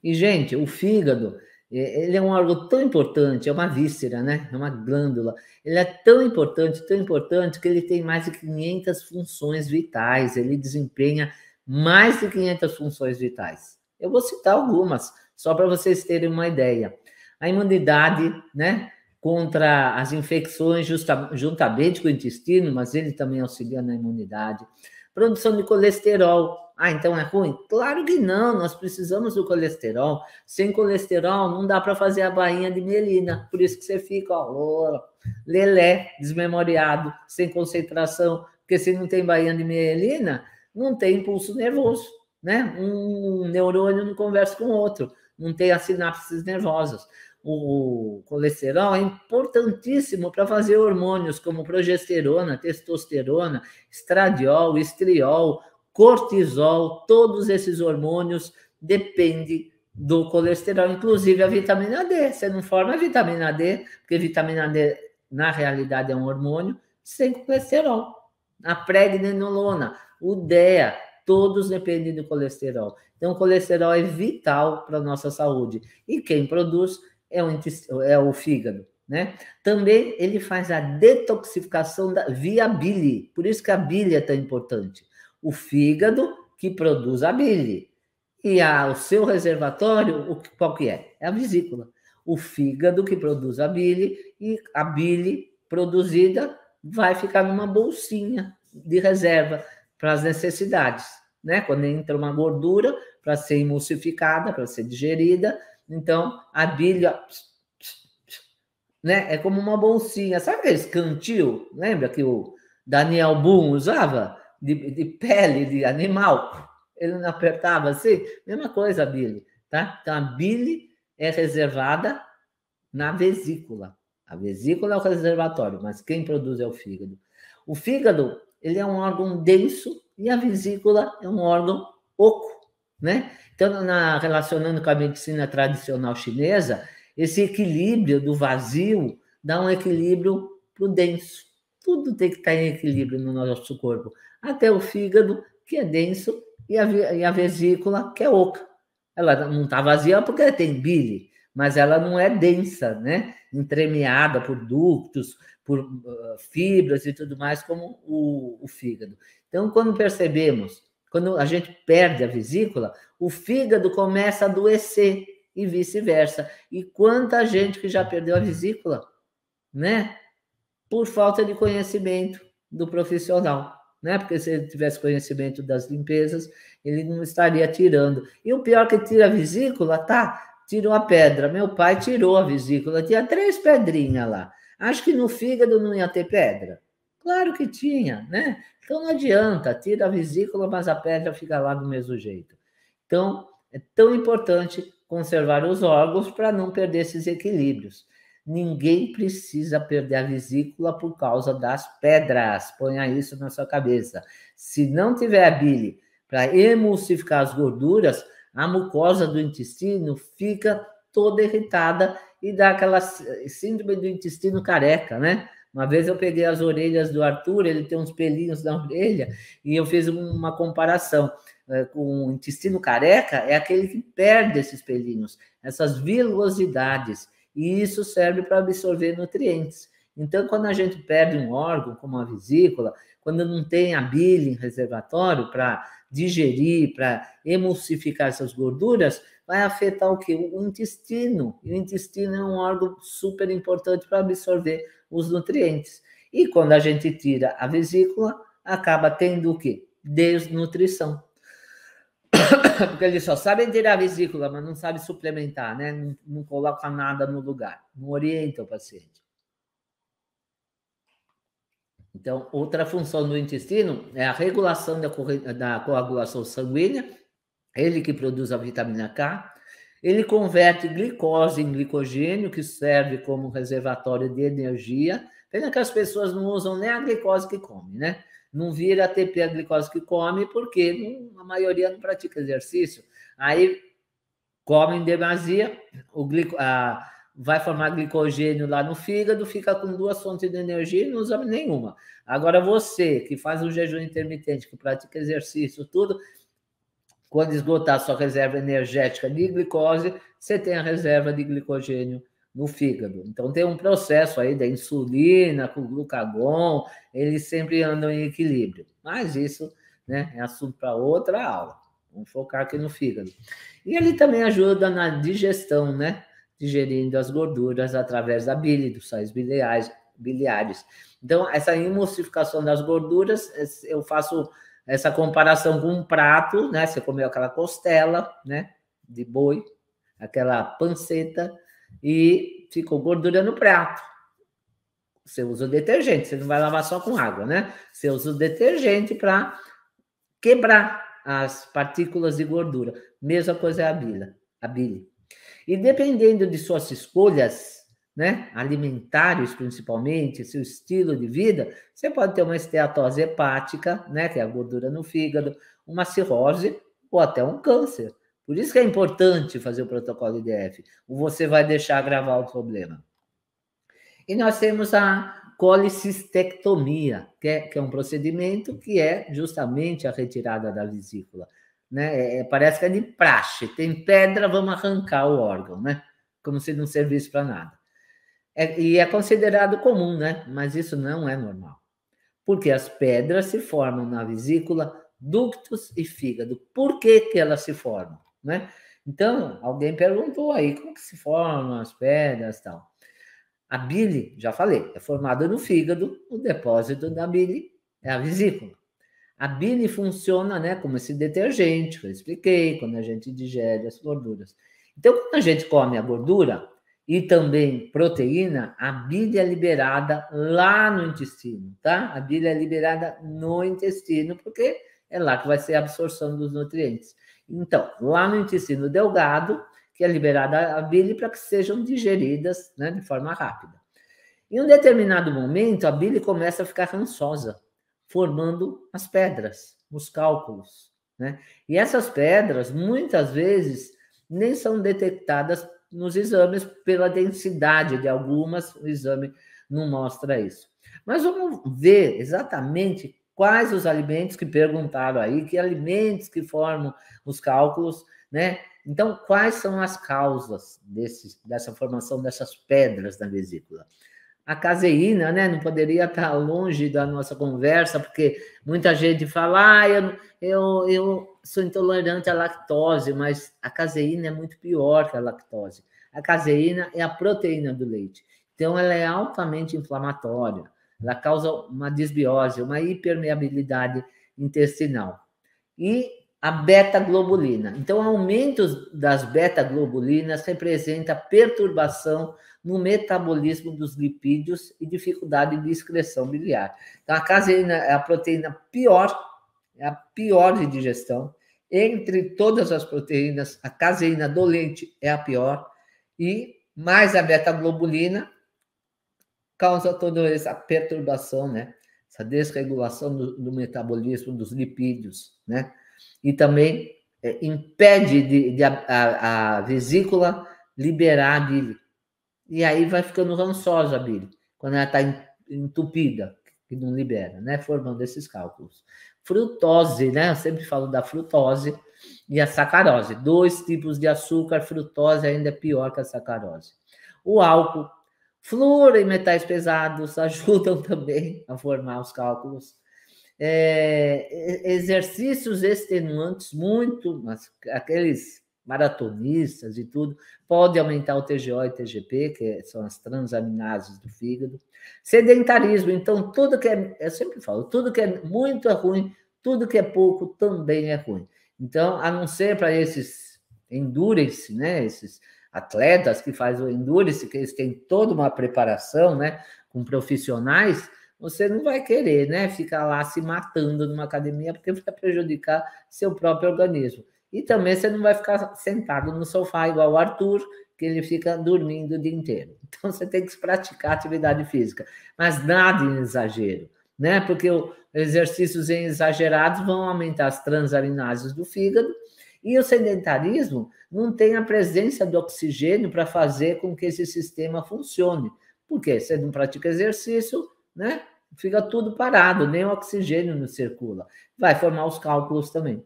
E, gente, o fígado, ele é um órgão tão importante, é uma víscera, né? É uma glândula. Ele é tão importante, que ele tem mais de 500 funções vitais. Ele desempenha mais de 500 funções vitais. Eu vou citar algumas, só para vocês terem uma ideia. A imunidade, né? Contra as infecções, juntamente com o intestino, mas ele também auxilia na imunidade. Produção de colesterol. Ah, então é ruim? Claro que não, nós precisamos do colesterol. Sem colesterol não dá para fazer a bainha de mielina. Por isso que você fica, ó, lelé, desmemoriado, sem concentração. Porque se não tem bainha de mielina, não tem impulso nervoso, né? Um neurônio não conversa com o outro, não tem as sinapses nervosas. O colesterol é importantíssimo para fazer hormônios como progesterona, testosterona, estradiol, estriol, cortisol, todos esses hormônios dependem do colesterol, inclusive a vitamina D. Você não forma a vitamina D, porque vitamina D, na realidade, é um hormônio sem colesterol. A pregnenolona, o DEA, todos dependem do colesterol. Então, o colesterol é vital para a nossa saúde. E quem produz é o fígado, né? Também ele faz a detoxificação via bile, por isso que a bile é tão importante. O fígado que produz a bile. E o seu reservatório, qual que é? É a vesícula. O fígado que produz a bile, e a bile produzida vai ficar numa bolsinha de reserva para as necessidades, né? Quando entra uma gordura, para ser emulsificada, para ser digerida, então a bile, né? É como uma bolsinha. Sabe aquele cantil? Lembra que o Daniel Boone usava? De pele de animal? Ele não apertava assim? Mesma coisa a bile, tá? Então a bile é reservada na vesícula. A vesícula é o reservatório, mas quem produz é o fígado. O fígado, ele é um órgão denso e a vesícula é um órgão oco, né? Então, relacionando com a medicina tradicional chinesa, esse equilíbrio do vazio dá um equilíbrio para o denso. Tudo tem que estar em equilíbrio no nosso corpo. Até o fígado, que é denso, e a vesícula, que é oca. Ela não está vazia porque tem bile, mas ela não é densa, né? Entremeada por ductos, por fibras e tudo mais, como o fígado. Então, quando percebemos, quando a gente perde a vesícula, o fígado começa a adoecer e vice-versa. E quanta gente que já perdeu a vesícula, né? Por falta de conhecimento do profissional, né? Porque se ele tivesse conhecimento das limpezas, ele não estaria tirando. E o pior que tira a vesícula, tá? Tirou a pedra. Meu pai tirou a vesícula, tinha 3 pedrinhas lá. Acho que no fígado não ia ter pedra. Claro que tinha, né? Então não adianta, tira a vesícula, mas a pedra fica lá do mesmo jeito. Então, é tão importante conservar os órgãos para não perder esses equilíbrios. Ninguém precisa perder a vesícula por causa das pedras. Ponha isso na sua cabeça. Se não tiver a bile para emulsificar as gorduras, a mucosa do intestino fica toda irritada e dá aquela síndrome do intestino careca, né? Uma vez eu peguei as orelhas do Arthur, ele tem uns pelinhos na orelha, e eu fiz uma comparação com o intestino careca, é aquele que perde esses pelinhos, essas vilosidades, e isso serve para absorver nutrientes. Então, quando a gente perde um órgão, como a vesícula, quando não tem a bile em reservatório para digerir, para emulsificar essas gorduras, vai afetar o quê? O intestino. E o intestino é um órgão super importante para absorver os nutrientes. E quando a gente tira a vesícula, acaba tendo o quê? Desnutrição. Porque eles só sabem tirar a vesícula, mas não sabem suplementar, né? Não coloca nada no lugar, não orienta o paciente. Então, outra função do intestino é a regulação da coagulação sanguínea, ele que produz a vitamina K, ele converte glicose em glicogênio, que serve como reservatório de energia. Pena que as pessoas não usam nem a glicose que come, né? Não vira ATP a glicose que come, porque a maioria não pratica exercício. Aí come em demasia, vai formar glicogênio lá no fígado, fica com 2 fontes de energia e não usa nenhuma. Agora você, que faz um jejum intermitente, que pratica exercício, tudo, Quando esgotar a sua reserva energética de glicose, você tem a reserva de glicogênio no fígado. Então, tem um processo aí da insulina com o glucagon, eles sempre andam em equilíbrio. Mas isso, né, é assunto para outra aula. Vamos focar aqui no fígado. E ele também ajuda na digestão, né? Digerindo as gorduras através da bile, dos sais biliares. Então, essa emulsificação das gorduras, eu faço essa comparação com um prato, né? Você comeu aquela costela, né? De boi, aquela panceta, e ficou gordura no prato. Você usa o detergente, você não vai lavar só com água, né? Você usa o detergente para quebrar as partículas de gordura. Mesma coisa é a bile. E dependendo de suas escolhas, né, alimentares principalmente, seu estilo de vida, você pode ter uma esteatose hepática, né, que é a gordura no fígado, uma cirrose ou até um câncer. Por isso que é importante fazer o protocolo IDF, ou você vai deixar agravar o problema. E nós temos a colicistectomia, que é um procedimento que é justamente a retirada da vesícula. Né? Parece que é de praxe, tem pedra, vamos arrancar o órgão, né? Como se não servisse para nada. E é considerado comum, né? Mas isso não é normal. Porque as pedras se formam na vesícula, ductos e fígado. Por que elas se formam? Né? Então, alguém perguntou aí, como que se formam as pedras e tal? A bile, já falei, é formada no fígado, o depósito da bile é a vesícula. A bile funciona, né, como esse detergente, que eu expliquei, quando a gente digere as gorduras. Então, quando a gente come a gordura e também proteína, a bile é liberada lá no intestino, tá? A bile é liberada no intestino, porque é lá que vai ser a absorção dos nutrientes. Então, lá no intestino delgado, que é liberada a bile para que sejam digeridas, né, de forma rápida. Em um determinado momento, a bile começa a ficar rançosa, formando as pedras, os cálculos. Né? E essas pedras, muitas vezes, nem são detectadas nos exames pela densidade de algumas, o exame não mostra isso. Mas vamos ver exatamente quais os alimentos que perguntaram aí, que alimentos que formam os cálculos, né? Então, quais são as causas dessa formação dessas pedras na vesícula? A caseína, né? Não poderia estar longe da nossa conversa, porque muita gente fala, eu sou intolerante à lactose, mas a caseína é muito pior que a lactose. A caseína é a proteína do leite. Então, ela é altamente inflamatória. Ela causa uma disbiose, uma hipermeabilidade intestinal. E a beta-globulina. Então, o aumento das beta-globulinas representa perturbação no metabolismo dos lipídios e dificuldade de excreção biliar. Então, a caseína é a proteína pior, é a pior de digestão. Entre todas as proteínas, a caseína do leite é a pior. E mais a beta-globulina causa toda essa perturbação, né? Essa desregulação do metabolismo dos lipídios, né? E também impede a vesícula liberar a bile. E aí vai ficando rançosa a bile, quando ela está entupida, que não libera, né? Formando esses cálculos. Frutose, né? Eu sempre falo da frutose e a sacarose. 2 tipos de açúcar, frutose ainda é pior que a sacarose. O álcool, flúor e metais pesados ajudam também a formar os cálculos. Exercícios extenuantes, aqueles maratonistas e tudo, pode aumentar o TGO e TGP, que são as transaminases do fígado. Sedentarismo, então, tudo que eu sempre falo, tudo que é muito é ruim, tudo que é pouco também é ruim. Então, a não ser para esses endurance, né, esses atletas que fazem o endurance, que eles têm toda uma preparação, né, com profissionais, você não vai querer, né, ficar lá se matando numa academia, porque vai prejudicar seu próprio organismo. E também você não vai ficar sentado no sofá igual o Arthur, que ele fica dormindo o dia inteiro. Então, você tem que praticar atividade física, mas nada em exagero, né? Porque os exercícios exagerados vão aumentar as transaminases do fígado e o sedentarismo não tem a presença do oxigênio para fazer com que esse sistema funcione. Por quê? Você não pratica exercício, né? Fica tudo parado, nem o oxigênio não circula. Vai formar os cálculos também.